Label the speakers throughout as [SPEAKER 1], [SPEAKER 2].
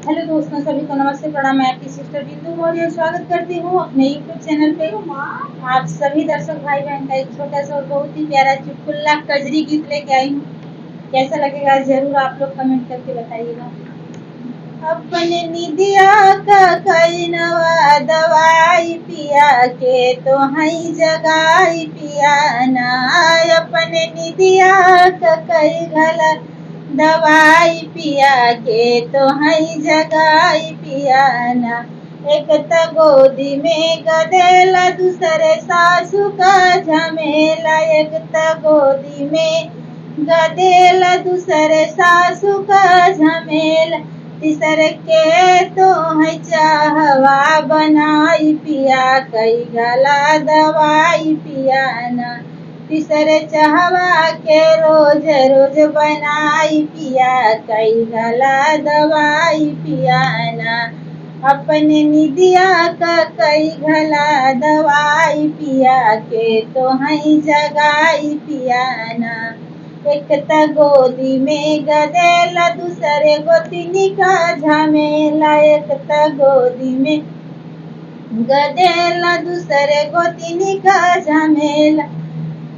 [SPEAKER 1] Hello दोस्तों, सभी को नमस्ते प्रणाम। मैं आपकी सिस्टर बिंदु मौर्य स्वागत करती हूँ अपने यूट्यूब चैनल पे। आप सभी दर्शक भाई बहन का एक छोटा सा और बहुत ही प्यारा चुटकुला कजरी गीत लेके आई हूँ। कैसा लगेगा जरूर आप लोग कमेंट करके बताइएगा। अपने निदिया का कई नवा दवाई पिया के तो हई जगाई पिया ना। अपने निदिया का कई गला दवाई पिया के तो हई जगाई पिया ना। एक त गोदी में गदेला दूसरे सासू का झमेला। एक त गोदी में गदेला दूसरे सासू का झमेला। तीसर के तो है चाहवा बनाई पिया कई गला दवाई पिया ना। तीसरे चाहवा के रोज रोज बनाई पिया कई गला दवाई पिया ना। अपने निदिया का कई गला दवाई पिया के तो है जगाई पिया ना। एक त गोदी में गदेला दूसरे गोतिनी का झमेला। एक त गोदी में गदेला दूसरे गोतिनी का झमेला।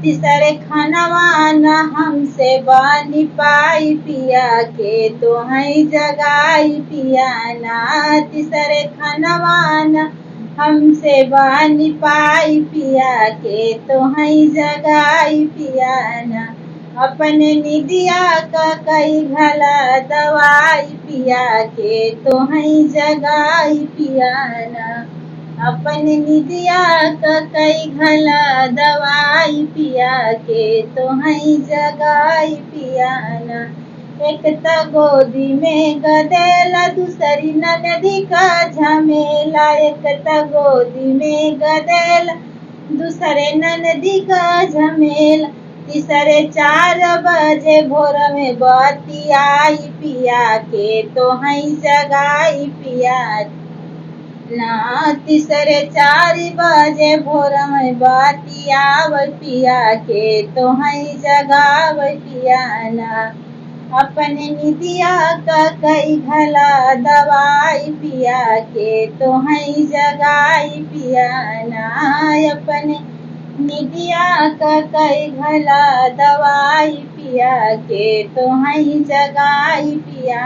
[SPEAKER 1] तीसरे खानवा न हमसे बानी पाई पिया के तो है जगाई पिया ना। तीसरे खानवा न हमसे बानी पाई पिया के तो है जगाई पिया ना। अपने निदिया का कई घला दवाई पिया के तो है जगाई पिया ना। अपने निदिया का कई घला दवाई पिया के तो है जगाई पिया ना। एक त गोदी में गदेला दूसरी ननदी का झमेला। एक त गोदी में गदेला दूसरे ननदी का झमेला। तीसरे 4 बजे भोर में बतियाई पिया के तो है जगाई पिया ना। तीसरे 4 बजे भोर में बतियाव पिया के तो है जगाव पिया ना। अपने निदिया का कई घला दवाई पिया के तो है जगाई पिया ना। अपने निदिया का कई घला दवाई पिया के तो है जगाई पिया।